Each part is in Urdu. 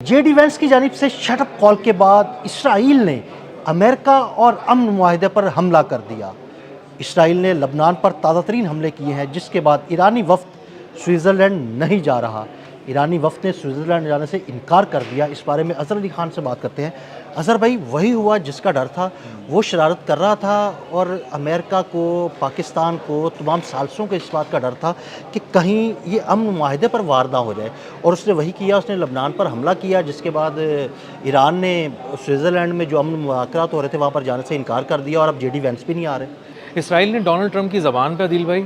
جے ڈی وینس کی جانب سے شٹ اپ کال کے بعد اسرائیل نے امریکہ اور امن معاہدے پر حملہ کر دیا۔ اسرائیل نے لبنان پر تازہ ترین حملے کیے ہیں، جس کے بعد ایرانی وفد سوئٹزرلینڈ نہیں جا رہا۔ ایرانی وفد نے سوئٹزرلینڈ جانے سے انکار کر دیا۔ اس بارے میں اظہر علی خان سے بات کرتے ہیں۔ اظہر بھائی، وہی ہوا جس کا ڈر تھا، وہ شرارت کر رہا تھا، اور امریکہ کو، پاکستان کو، تمام ثالثوں کو اس بات کا ڈر تھا کہ کہیں یہ امن معاہدے پر وار نہ ہو جائے، اور اس نے وہی کیا۔ اس نے لبنان پر حملہ کیا، جس کے بعد ایران نے سوئٹزرلینڈ میں جو امن مذاکرات ہو رہے تھے وہاں پر جانے سے انکار کر دیا، اور اب جے ڈی وینس بھی نہیں آ رہے۔ اسرائیل نے ڈونلڈ ٹرمپ کی زبان پہ، عدیل بھائی،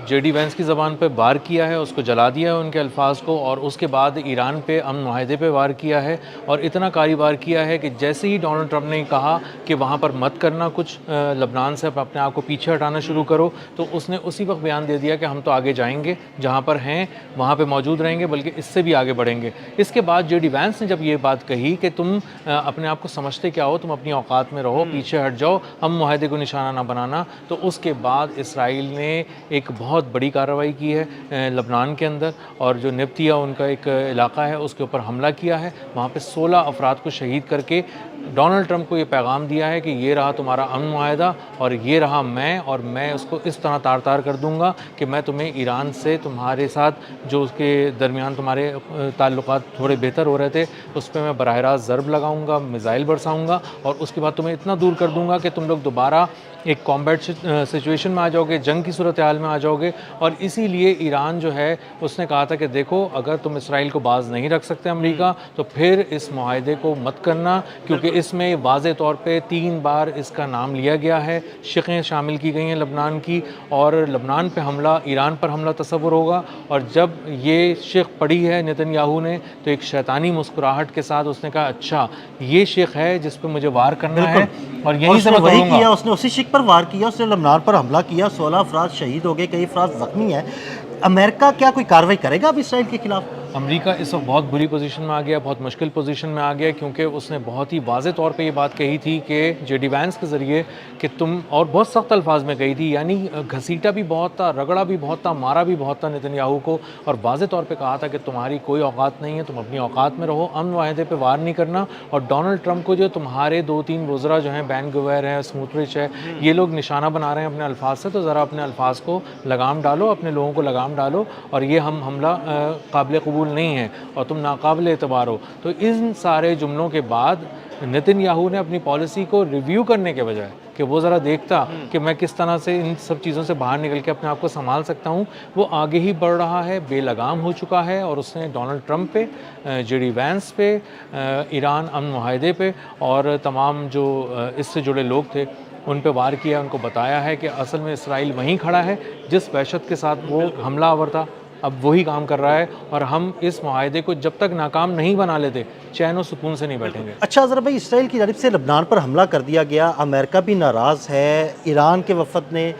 جے ڈی وینس کی زبان پہ وار کیا ہے، اس کو جلا دیا ہے ان کے الفاظ کو، اور اس کے بعد ایران پہ امن معاہدے پہ وار کیا ہے، اور اتنا کاری وار کیا ہے کہ جیسے ہی ڈونلڈ ٹرمپ نے کہا کہ وہاں پر مت کرنا کچھ، لبنان سے اپنے آپ کو پیچھے ہٹانا شروع کرو، تو اس نے اسی وقت بیان دے دیا کہ ہم تو آگے جائیں گے، جہاں پر ہیں وہاں پہ موجود رہیں گے، بلکہ اس سے بھی آگے بڑھیں گے۔ اس کے بعد جے ڈی وینس نے جب یہ بات کہی کہ تم اپنے آپ کو سمجھتے کیا ہو، تم اپنی اوقات میں رہو، پیچھے ہٹ جاؤ، ہم معاہدے کو نشانہ نہ بنانا، تو اس کے بعد اسرائیل نے ایک بہت بڑی کارروائی کی ہے لبنان کے اندر، اور جو نبطیہ ان کا ایک علاقہ ہے اس کے اوپر حملہ کیا ہے، وہاں پہ 16 افراد کو شہید کر کے ڈونلڈ ٹرمپ کو یہ پیغام دیا ہے کہ یہ رہا تمہارا امن معاہدہ، اور یہ رہا میں، اور میں اس کو اس طرح تار تار کر دوں گا کہ میں تمہیں ایران سے، تمہارے ساتھ جو اس کے درمیان تمہارے تعلقات تھوڑے بہتر ہو رہے تھے، اس پہ میں براہ راست ضرب لگاؤں گا، میزائل برساؤں گا، اور اس کے بعد تمہیں اتنا دور کر دوں گا کہ تم لوگ دوبارہ ایک کامبیٹ سچویشن میں آ جاؤ گے، جنگ کی صورتحال میں آ جاؤ گے۔ اور اسی لیے ایران جو ہے اس نے کہا تھا کہ دیکھو، اگر تم اسرائیل کو باز نہیں رکھ سکتے امریکہ، تو پھر اس معاہدے کو مت کرنا، کیونکہ اس میں واضح طور پہ 3 بار اس کا نام لیا گیا ہے، شقیں شامل کی گئی ہیں لبنان کی، اور لبنان پہ حملہ، ایران پر حملہ تصور ہوگا۔ اور جب یہ شق پڑھی ہے نتن یاہو نے، تو ایک شیطانی مسکراہٹ کے ساتھ اس نے کہا اچھا یہ شق ہے جس پہ مجھے وار کرنا ہے، اور یہیں سے میں وہی کروں گا۔ کیا، اس نے اسی شک پر وار کیا، اس نے لبنان پر حملہ کیا، 16 افراد شہید ہو گئے، کئی افراد زخمی ہیں۔ امریکہ کیا کوئی کارروائی کرے گا اب اسرائیل کے خلاف؟ امریکہ اس وقت بہت بری پوزیشن میں آ گیا، بہت مشکل پوزیشن میں آ گیا، کیونکہ اس نے بہت ہی واضح طور پہ یہ بات کہی تھی کہ جے ڈی وینس کے ذریعے کہ تم، اور بہت سخت الفاظ میں کہی تھی، یعنی گھسیٹا بھی بہت تھا، رگڑا بھی بہت تھا، مارا بھی بہت تھا نتن یاہو کو، اور واضح طور پہ کہا تھا کہ تمہاری کوئی اوقات نہیں ہے، تم اپنی اوقات میں رہو، امن معاہدے پہ وار نہیں کرنا۔ اور ڈونلڈ ٹرمپ کو جو تمہارے 2-3 وزراء جو ہیں، بین گویر ہے، سموٹرچ ہے، یہ لوگ نشانہ بنا رہے ہیں اپنے الفاظ سے، تو ذرا اپنے الفاظ کو لگام ڈالو، اپنے لوگوں کو لگام ڈالو، اور یہ حملہ قابل قبول نہیں ہے، اور تم ناقابل اعتبار ہو۔ تو ان سارے جملوں کے بعد نتن یاہو نے اپنی پالیسی کو ریویو کرنے کے بجائے کہ وہ ذرا دیکھتا کہ میں کس طرح سے ان سب چیزوں سے باہر نکل کے اپنے آپ کو سنبھال سکتا ہوں، وہ آگے ہی بڑھ رہا ہے، بے لگام ہو چکا ہے، اور اس نے ڈونلڈ ٹرمپ پہ، جے ڈی وینس پہ، ایران امن معاہدے پہ، اور تمام جو اس سے جڑے لوگ تھے ان پہ وار کیا، ان کو بتایا ہے کہ اصل میں اسرائیل وہیں کھڑا ہے جس وحشت کے ساتھ وہ حملہ آور تھا، اب وہی کام کر رہا ہے، اور ہم اس معاہدے کو جب تک ناکام نہیں بنا لیتے چین و سکون سے نہیں بیٹھیں گے۔ اچھا ذرا بھائی، اسرائیل کی جانب سے لبنان پر حملہ کر دیا گیا، امریکہ بھی ناراض ہے، ایران کے وفد نے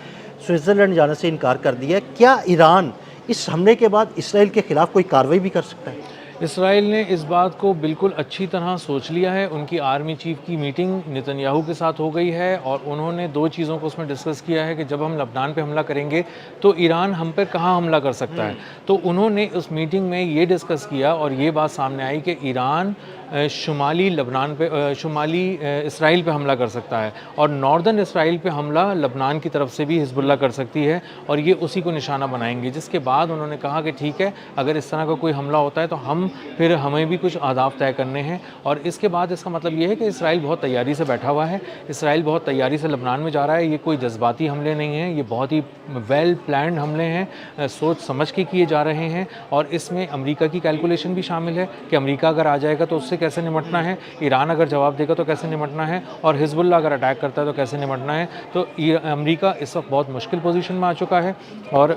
سوئٹزرلینڈ جانے سے انکار کر دیا، کیا ایران اس حملے کے بعد اسرائیل کے خلاف کوئی کارروائی بھی کر سکتا ہے؟ اسرائیل نے اس بات کو بالکل اچھی طرح سوچ لیا ہے، ان کی آرمی چیف کی میٹنگ نتن یاہو کے ساتھ ہو گئی ہے، اور انہوں نے 2 چیزوں کو اس میں ڈسکس کیا ہے کہ جب ہم لبنان پہ حملہ کریں گے تو ایران ہم پہ کہاں حملہ کر سکتا ہے۔ تو انہوں نے اس میٹنگ میں یہ ڈسکس کیا، اور یہ بات سامنے آئی کہ ایران شمالی لبنان پہ، شمالی اسرائیل پہ حملہ کر سکتا ہے، اور ناردرن اسرائیل پہ حملہ لبنان کی طرف سے بھی حزب اللہ کر سکتی ہے، اور یہ اسی کو نشانہ بنائیں گے۔ جس کے بعد انہوں نے کہا کہ ٹھیک ہے، اگر اس طرح کا کوئی حملہ ہوتا ہے تو پھر ہمیں بھی کچھ اہداف طے کرنے ہیں۔ اور اس کے بعد اس کا مطلب یہ ہے کہ اسرائیل بہت تیاری سے بیٹھا ہوا ہے، اسرائیل بہت تیاری سے لبنان میں جا رہا ہے، یہ کوئی جذباتی حملے نہیں ہیں، یہ بہت ہی ویل پلانڈ حملے ہیں، سوچ سمجھ کے کیے جا رہے ہیں، اور اس میں امریکہ کی کیلکولیشن بھی شامل ہے کہ امریکہ اگر آ جائے گا تو اس سے کیسے نمٹنا ہے، ایران اگر جواب دے گا تو کیسے نمٹنا ہے، اور حزب اللہ اگر اٹیک کرتا ہے تو کیسے نمٹنا ہے۔ تو امریکہ اس وقت بہت مشکل پوزیشن میں آ چکا ہے، اور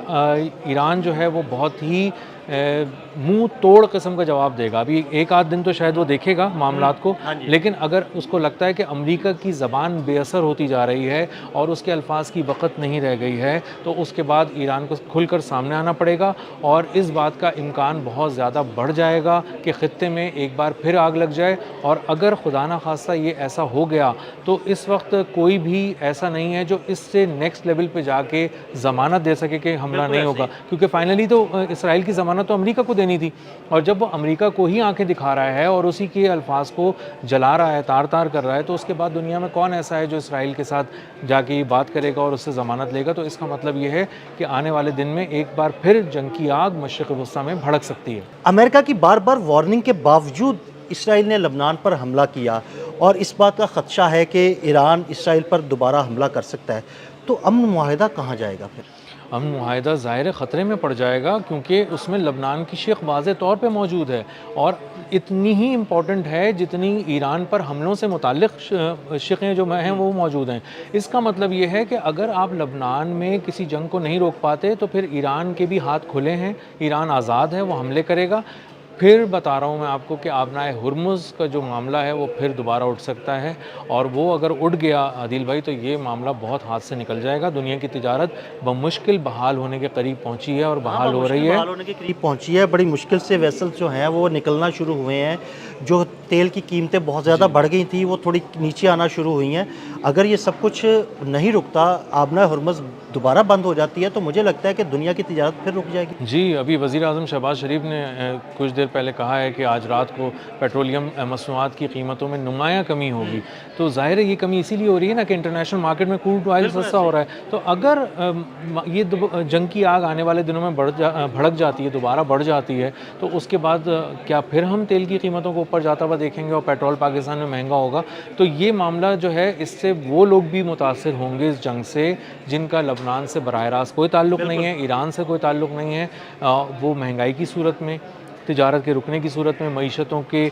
ایران جو ہے وہ بہت ہی منہ توڑ قسم کا جواب دے گا۔ ابھی 1 آدھ دن تو شاید وہ دیکھے گا معاملات کو، لیکن اگر اس کو لگتا ہے کہ امریکہ کی زبان بے اثر ہوتی جا رہی ہے اور اس کے الفاظ کی وقت نہیں رہ گئی ہے، تو اس کے بعد ایران کو کھل کر سامنے آنا پڑے گا، اور اس بات کا امکان بہت زیادہ بڑھ جائے گا کہ خطے میں ایک بار پھر آگ لگ جائے۔ اور اگر خدا نہ خواستہ یہ ایسا ہو گیا تو اس وقت کوئی بھی ایسا نہیں ہے جو اس سے نیکسٹ لیول پہ جا کے ضمانت دے سکے کہ حملہ نہیں ہوگا، کیونکہ فائنلی تو اسرائیل کی ضمانت ضمانت تو امریکہ کو دینی تھی، اور جب وہ امریکہ کو ہی آنکھیں دکھا رہا ہے اور اسی کے الفاظ کو جلا رہا ہے، تار تار کر رہا ہے، تو اس کے بعد دنیا میں کون ایسا ہے جو اسرائیل کے ساتھ جا کے یہ بات کرے گا اور اس سے ضمانت لے گا؟ تو اس کا مطلب یہ ہے کہ آنے والے دن میں ایک بار پھر جنگ کی آگ مشرق وسطیٰ میں بھڑک سکتی ہے۔ امریکہ کی بار بار وارننگ کے باوجود اسرائیل نے لبنان پر حملہ کیا اور اس بات کا خدشہ ہے کہ ایران اسرائیل پر دوبارہ حملہ کر سکتا ہے، تو امن معاہدہ کہاں جائے گا پھر؟ امن معاہدہ ظاہر خطرے میں پڑ جائے گا، کیونکہ اس میں لبنان کی شق واضح طور پہ موجود ہے اور اتنی ہی امپورٹنٹ ہے جتنی ایران پر حملوں سے متعلق شقیں جو ہیں وہ موجود ہیں۔ اس کا مطلب یہ ہے کہ اگر آپ لبنان میں کسی جنگ کو نہیں روک پاتے تو پھر ایران کے بھی ہاتھ کھلے ہیں، ایران آزاد ہے، وہ حملے کرے گا۔ پھر بتا رہا ہوں میں آپ کو کہ آبنائے ہرمز کا جو معاملہ ہے وہ پھر دوبارہ اٹھ سکتا ہے، اور وہ اگر اٹھ گیا عادل بھائی تو یہ معاملہ بہت ہاتھ سے نکل جائے گا۔ دنیا کی تجارت بمشکل بحال ہونے کے قریب پہنچی ہے اور بحال ہو رہی ہے۔ بحال ہونے کے قریب پہنچی ہے، بڑی مشکل سے ویسلز جو ہیں وہ نکلنا شروع ہوئے ہیں، جو تیل کی قیمتیں بہت زیادہ بڑھ گئی تھیں وہ تھوڑی نیچے آنا شروع ہوئی ہیں۔ اگر یہ سب کچھ نہیں رکتا، آبنائے ہرمز دوبارہ بند ہو جاتی ہے، تو مجھے لگتا ہے کہ دنیا کی تجارت پھر رک جائے گی۔ جی، ابھی وزیر اعظم شہباز شریف نے کچھ دیر پہلے کہا ہے کہ آج رات کو پیٹرولیم مصنوعات کی قیمتوں میں نمایاں کمی ہوگی، تو ظاہر ہے یہ کمی اسی لیے ہو رہی ہے نا کہ انٹرنیشنل مارکیٹ میں کروڈ آئل سستا ہو رہا ہے۔ تو اگر یہ جنگ کی آگ آنے والے دنوں میں بھڑک جاتی ہے، دوبارہ بڑھ جاتی ہے، تو اس کے بعد کیا پھر ہم تیل کی قیمتوں کو اوپر جاتا ہوا دیکھیں گے اور پیٹرول پاکستان میں مہنگا ہوگا؟ تو یہ معاملہ جو ہے اس سے وہ لوگ بھی متاثر ہوں گے اس جنگ سے جن کا لبنان سے براہ راست کوئی تعلق نہیں ہے، ایران سے کوئی تعلق نہیں ہے۔ وہ مہنگائی کی صورت میں، تجارت کے رکنے کی صورت میں، معیشتوں کے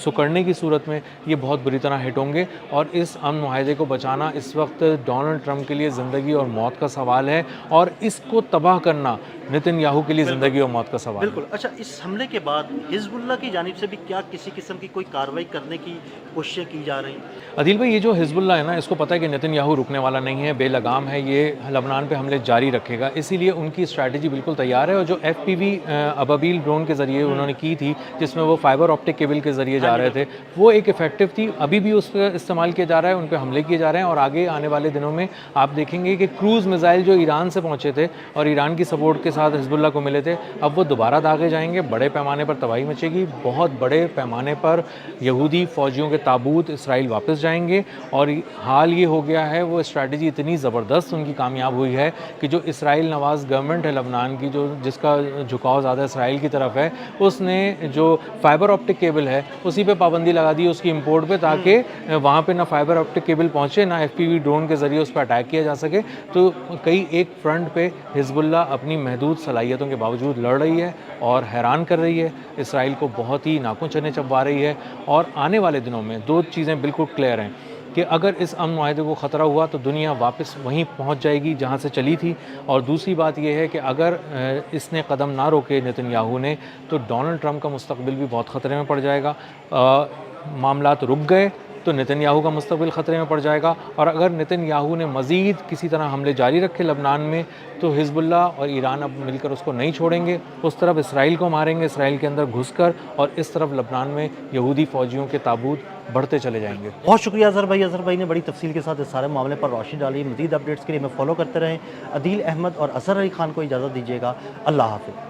سکڑنے کی صورت میں یہ بہت بری طرح ہٹ ہوں گے، اور اس امن معاہدے کو بچانا اس وقت ڈونلڈ ٹرمپ کے لیے زندگی اور موت کا سوال ہے، اور اس کو تباہ کرنا نتن یاہو کے لیے زندگی اور موت کا سوال ہے۔ بالکل۔ اچھا، اس حملے کے بعد حزب اللہ کی جانب سے بھی کیا کسی قسم کی کوئی کارروائی کرنے کی کوششیں کی جا رہی ہیں؟ عدیل بھائی، یہ جو حزب اللہ ہے نا، اس کو پتہ ہے کہ نتن یاہو رکنے والا نہیں ہے، بے لگام ہے، یہ لبنان پہ حملے جاری رکھے گا، اسی لیے ان کی اسٹریٹجی بالکل تیار ہے۔ اور جو FPV ابابیل ڈرون کے ذریعے انہوں نے کی تھی، جس میں وہ فائبر آپٹک کیبل کے ذریعے جا رہے تھے، وہ ایک افیکٹو تھی، ابھی بھی اس کا استعمال کیا جا رہا ہے، ان پہ حملے کیے جا رہے ہیں، اور آگے آنے والے دنوں میں آپ دیکھیں گے کہ کروز میزائل جو ایران سے پہنچے تھے اور ایران کی سپورٹ کے ساتھ حزب اللہ کو ملے تھے، اب وہ دوبارہ داغے جائیں گے، بڑے پیمانے پر تباہی مچے گی، بہت بڑے پیمانے پر یہودی فوجیوں کے تابوت اسرائیل واپس جائیں گے۔ اور حال یہ ہو گیا ہے، وہ اسٹریٹجی اتنی زبردست ان کی کامیاب ہوئی ہے کہ جو اسرائیل نواز گورنمنٹ ہے لبنان کی، جس کا جھکاؤ زیادہ اسرائیل کی طرف ہے، اس نے جو فائبر آپٹک کیبل ہے اسی پہ پابندی لگا دی اس کی امپورٹ پہ، تاکہ وہاں پہ نہ فائبر آپٹک کیبل پہنچے، نہ FPV ڈرون کے ذریعے اس پہ اٹیک کیا جا سکے۔ تو کئی ایک فرنٹ پہ حزب اللہ اپنی محدود صلاحیتوں کے باوجود لڑ رہی ہے اور حیران کر رہی ہے، اسرائیل کو بہت ہی ناکوں چنے چبوا رہی ہے۔ اور آنے والے دنوں میں دو چیزیں بالکل کلیئر ہیں کہ اگر اس امن معاہدے کو خطرہ ہوا تو دنیا واپس وہیں پہنچ جائے گی جہاں سے چلی تھی، اور دوسری بات یہ ہے کہ اگر اس نے قدم نہ روکے نتن یاہو نے، تو ڈونلڈ ٹرمپ کا مستقبل بھی بہت خطرے میں پڑ جائے گا۔ معاملات رک گئے تو نتن یاہو کا مستقبل خطرے میں پڑ جائے گا، اور اگر نتن یاہو نے مزید کسی طرح حملے جاری رکھے لبنان میں تو حزب اللہ اور ایران اب مل کر اس کو نہیں چھوڑیں گے، اس طرف اسرائیل کو ماریں گے اسرائیل کے اندر گھس کر، اور اس طرف لبنان میں یہودی فوجیوں کے تابوت بڑھتے چلے جائیں گے۔ بہت شکریہ اظہر بھائی۔ اظہر بھائی نے بڑی تفصیل کے ساتھ اس سارے معاملے پر روشنی ڈالی۔ مزید اپڈیٹس کے لیے ہمیں فالو کرتے رہیں۔ عدیل احمد اور اظہر علی خان کو اجازت دیجیے گا۔ اللہ حافظ۔